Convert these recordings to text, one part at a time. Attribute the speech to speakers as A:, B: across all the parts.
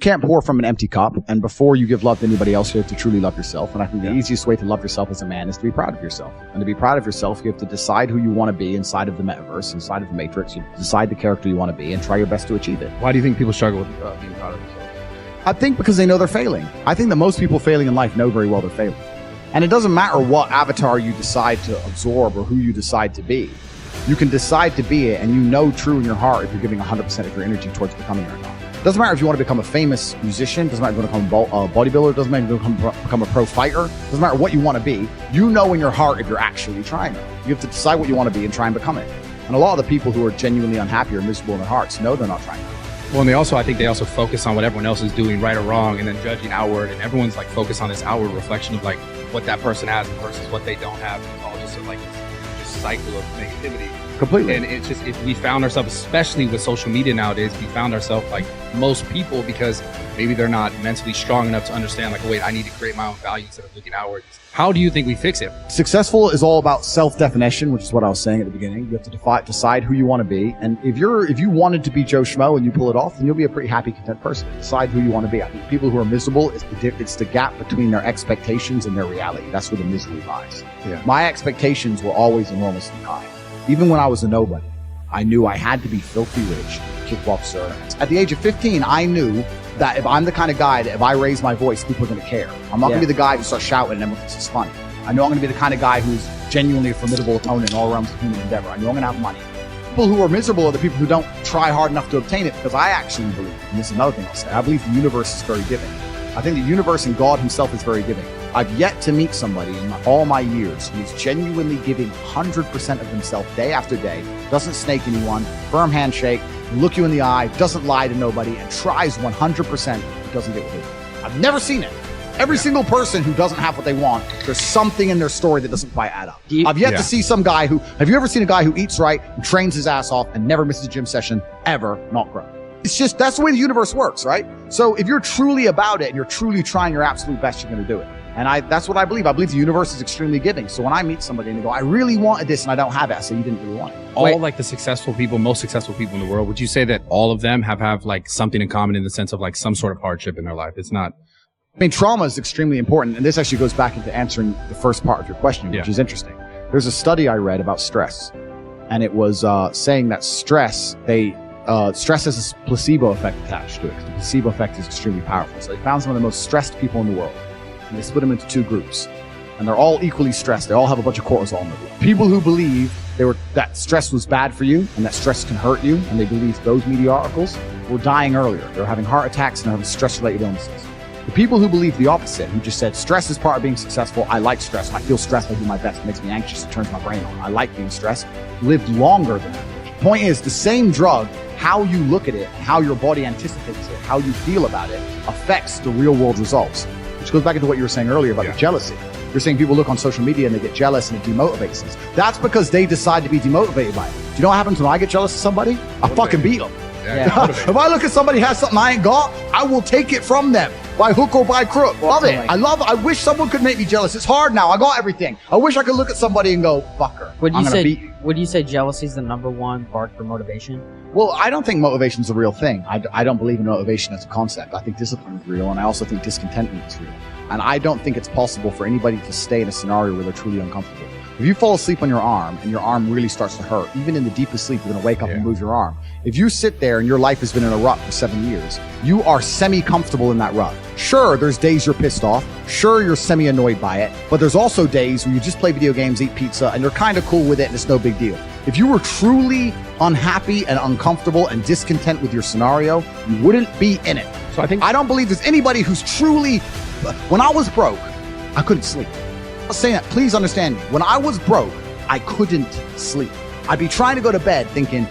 A: can't pour from an empty cup. And before you give love to anybody else, you have to truly love yourself. And I think the easiest way to love yourself as a man is to be proud of yourself. And to be proud of yourself, you have to decide who you want to be inside of the metaverse, inside of the matrix. You decide the character you want to be and try your best to achieve it.
B: Why do you think people struggle with being proud of themselves?
A: I think because they know they're failing. I think that most people failing in life know very well they're failing. And it doesn't matter what avatar you decide to absorb or who you decide to be. You can decide to be it, and you know true in your heart if you're giving 100% of your energy towards becoming it or not. Doesn't matter if you want to become a famous musician, doesn't matter if you want to become a bodybuilder, doesn't matter if you want to become a pro fighter, doesn't matter what you want to be, you know in your heart if you're actually trying it. You have to decide what you want to be and try and become it. And a lot of the people who are genuinely unhappy or miserable in their hearts know they're not trying it.
B: Well, and I think they also focus on what everyone else is doing right or wrong and then judging outward, and everyone's like focused on this outward reflection of like what that person has versus what they don't have. It's all just like this cycle of negativity.
A: Completely.
B: And it's just, if we found ourselves, especially with social media nowadays, we found ourselves like most people, because maybe they're not mentally strong enough to understand like, oh, wait, I need to create my own value instead of looking outwards. How do you think we fix it?
A: Successful is all about self-definition, which is what I was saying at the beginning. You have to decide who you want to be. And if you wanted to be Joe Schmo and you pull it off, then you'll be a pretty happy, content person. Decide who you want to be. I think people who are miserable, it's the gap between their expectations and their reality. That's where the misery lies.
B: Yeah.
A: My expectations were always enormously high. Even when I was a nobody, I knew I had to be filthy rich, kickboxer. At the age of 15, I knew that if I'm the kind of guy that if I raise my voice, people are going to care. I'm not going to be the guy who starts shouting and everyone thinks it's funny. I know I'm going to be the kind of guy who's genuinely a formidable opponent in all realms of human endeavor. I know I'm going to have money. People who are miserable are the people who don't try hard enough to obtain it, because I actually believe, and this is another thing I'll say, I believe the universe is very giving. I think the universe and God himself is very giving. I've yet to meet somebody in all my years who's genuinely giving 100% of themselves day after day, doesn't snake anyone, firm handshake, look you in the eye, doesn't lie to nobody, and tries 100% but doesn't get what they want. I've never seen it. Every single person who doesn't have what they want, there's something in their story that doesn't quite add up. I've yet to see some guy have you ever seen a guy who eats right and trains his ass off and never misses a gym session, ever not grow? It's just, that's the way the universe works, right? So if you're truly about it and you're truly trying your absolute best, you're going to do it. And that's what I believe. I believe the universe is extremely giving. So when I meet somebody and they go, I really wanted this and I don't have it, I say, you didn't really want it.
B: All like the successful people, most successful people in the world, would you say that all of them have like something in common in the sense of like some sort of hardship in their life? It's not.
A: I mean, trauma is extremely important. And this actually goes back into answering the first part of your question, which is interesting. There's a study I read about stress. And it was saying that stress has a placebo effect attached to it. The placebo effect is extremely powerful. So they found some of the most stressed people in the world, and they split them into two groups. And they're all equally stressed. They all have a bunch of cortisol in their blood. People who believe that stress was bad for you and that stress can hurt you, and they believe those media articles, were dying earlier. They're having heart attacks and they're having stress-related illnesses. The people who believe the opposite, who just said, stress is part of being successful. I like stress. When I feel stressed, I do my best. It makes me anxious. It turns my brain on. I like being stressed. Lived longer than average. Point is, the same drug, how you look at it, how your body anticipates it, how you feel about it, affects the real world results. Which goes back into what you were saying earlier about the jealousy. You're saying people look on social media and they get jealous and it demotivates them. That's because they decide to be demotivated by it. Do you know what happens when I get jealous of somebody? I fucking beat them. If I look at somebody who has something I ain't got, I will take it from them by hook or by crook. Love it. I wish someone could make me jealous. It's hard now. I got everything. I wish I could look at somebody and go, fuck her.
C: Would you say jealousy is the #1 bark for motivation?
A: Well, I don't think motivation is a real thing. I don't believe in motivation as a concept. I think discipline is real, and I also think discontentment is real. And I don't think it's possible for anybody to stay in a scenario where they're truly uncomfortable. If you fall asleep on your arm and your arm really starts to hurt, even in the deepest sleep, you're going to wake up and move your arm. If you sit there and your life has been in a rut for 7 years, you are semi-comfortable in that rut. Sure, there's days you're pissed off. Sure, you're semi-annoyed by it. But there's also days where you just play video games, eat pizza, and you're kind of cool with it and it's no big deal. If you were truly unhappy and uncomfortable and discontent with your scenario, you wouldn't be in it. So I don't believe there's anybody who's truly... When I was broke, I couldn't sleep. I'm not saying that. Please understand me. When I was broke, I couldn't sleep. I'd be trying to go to bed thinking,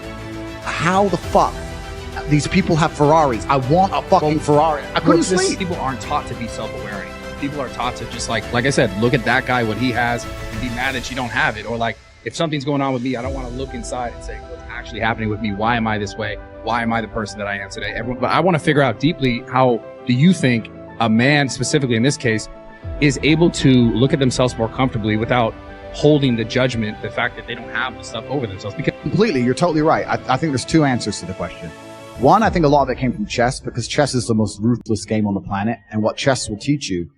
A: how the fuck these people have Ferraris? I want a fucking Ferrari. I couldn't sleep.
B: People aren't taught to be self-aware. People are taught to just like I said, look at that guy, what he has, and be mad that you don't have it. Or like, if something's going on with me, I don't want to look inside and say, what's actually happening with me? Why am I this way? Why am I the person that I am today? But I want to figure out deeply, how do you think a man, specifically in this case, is able to look at themselves more comfortably without holding the judgment, the fact that they don't have the stuff over themselves? Because
A: completely, you're totally right. I think there's two answers to the question. One, I think a lot of it came from chess, because chess is the most ruthless game on the planet. And what chess will teach you,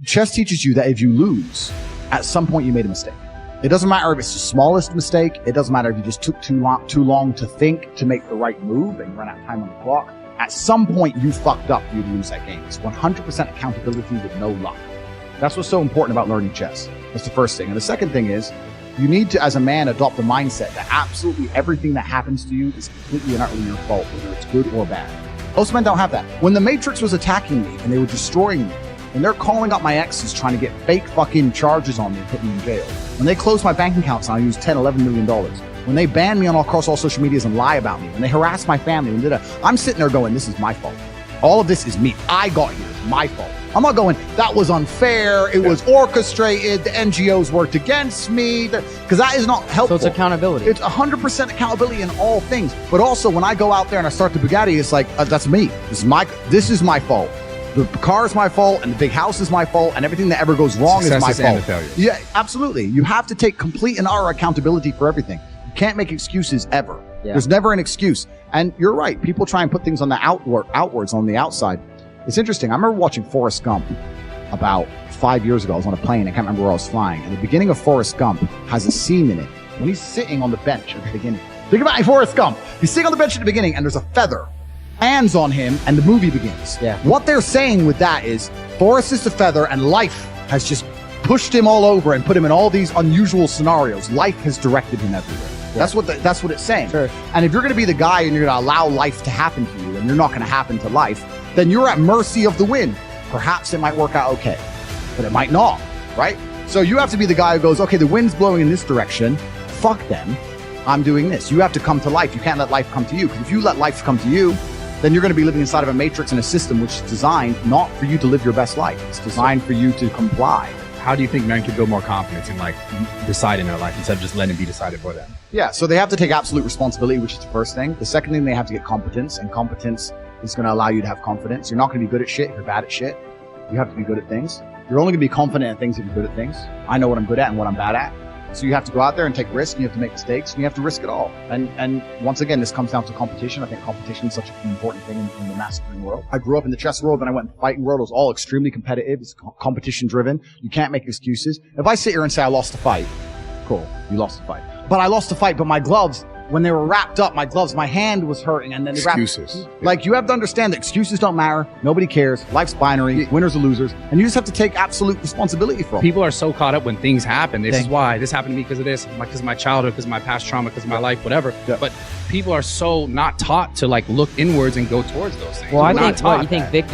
A: chess teaches you that if you lose, at some point you made a mistake. It doesn't matter if it's the smallest mistake. It doesn't matter if you just took too long to think to make the right move and you ran out of time on the clock. At some point you fucked up, you'd lose that game. It's 100% accountability with no luck. That's what's so important about learning chess. That's the first thing. And the second thing is, you need to, as a man, adopt the mindset that absolutely everything that happens to you is completely and utterly your fault, whether it's good or bad. Most men don't have that. When the Matrix was attacking me and they were destroying me, and they're calling up my exes trying to get fake fucking charges on me and put me in jail, when they closed my bank accounts and I used $10, $11 million, when they ban me across all social medias and lie about me, when they harass my family, I'm sitting there going, this is my fault. All of this is me. I got here. It's my fault. I'm not going, that was unfair. It was orchestrated. The NGOs worked against me. Because that is not helpful.
C: So it's accountability.
A: It's 100% accountability in all things. But also when I go out there and I start the Bugatti, it's like, that's me. This is my fault. The car is my fault, and the big house is my fault, and everything that ever goes wrong is my fault. Yeah, absolutely. You have to take complete and utter accountability for everything. You can't make excuses ever. Yeah. There's never an excuse. And you're right. People try and put things on the outwards on the outside. It's interesting. I remember watching Forrest Gump about 5 years ago. I was on a plane. I can't remember where I was flying. And the beginning of Forrest Gump has a scene in it when he's sitting on the bench at the beginning. Think about Forrest Gump. He's sitting on the bench at the beginning, and there's a feather lands on him, and the movie begins. Yeah. What they're saying with that is Forrest is the feather, and life has just pushed him all over and put him in all these unusual scenarios. Life has directed him everywhere. Yeah. That's what it's saying. Sure. And if you're going to be the guy and you're going to allow life to happen to you, and you're not going to happen to life, then you're at mercy of the wind. Perhaps it might work out okay, but it might not, right? So you have to be the guy who goes, okay, the wind's blowing in this direction. Fuck them. I'm doing this. You have to come to life. You can't let life come to you, because if you let life come to you, then you're going to be living inside of a matrix and a system which is designed not for you to live your best life. It's designed for you to comply.
B: How do you think men can build more confidence in deciding their life instead of just letting it be decided for them?
A: Yeah, so they have to take absolute responsibility, which is the first thing. The second thing, they have to get competence, and competence is going to allow you to have confidence. You're not going to be good at shit if you're bad at shit. You have to be good at things. You're only going to be confident in things if you're good at things. I know what I'm good at and what I'm bad at. So you have to go out there and take risks, and you have to make mistakes, and you have to risk it all. And once again, this comes down to competition. I think competition is such an important thing in the mastering world. I grew up in the chess world, and I went in the fighting world. It was all extremely competitive. It's competition driven. You can't make excuses. If I sit here and say I lost the fight, cool, you lost the fight. But I lost the fight, but my gloves, when they were wrapped up, my hand was hurting, and then they
B: excuses.
A: Like, you have to understand that excuses don't matter. Nobody cares. Life's binary. Winners or losers. And you just have to take absolute responsibility for it.
B: People are so caught up when things happen. This is why this happened to me, because of this, because of my childhood, because of my past trauma, because of my life, whatever. Yeah. But people are so not taught to look inwards and go towards those things.
C: Well, I think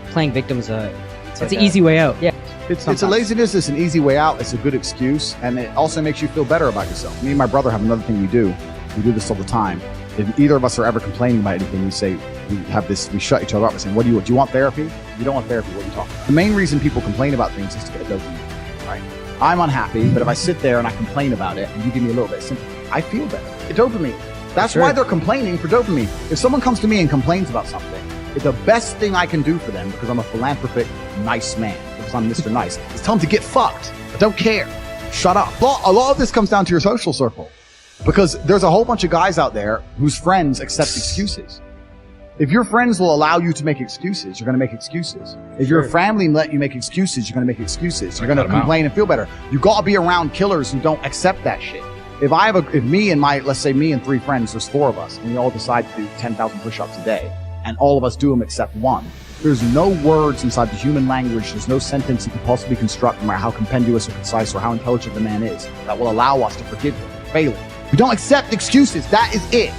C: playing victim is it's an easy way out. Yeah.
A: It's a laziness. It's an easy way out. It's a good excuse. And it also makes you feel better about yourself. Me and my brother have another thing we do. We do this all the time. If either of us are ever complaining about anything, we shut each other up and say, do you want therapy? If you don't want therapy, what are you talking about? The main reason people complain about things is to get a dopamine, right? I'm unhappy, but if I sit there and I complain about it and you give me a little bit of sympathy, I feel better. Dopamine. That's why they're complaining for dopamine. If someone comes to me and complains about something, the best thing I can do for them, because I'm a philanthropic, nice man, because I'm Mr. Nice, is tell them to get fucked. I don't care. Shut up. A lot of this comes down to your social circle. Because there's a whole bunch of guys out there whose friends accept excuses. If your friends will allow you to make excuses, you're going to make excuses. If your family let you make excuses, you're going to make excuses. You're going to complain and feel better. You got to be around killers who don't accept that shit. Let's say me and 3 friends, there's 4 of us, and we all decide to do 10,000 push-ups a day, and all of us do them except one. There's no words inside the human language, there's no sentence you could possibly construct, no matter how compendious or concise or how intelligent the man is, that will allow us to forgive him for failing. We don't accept excuses. That is it.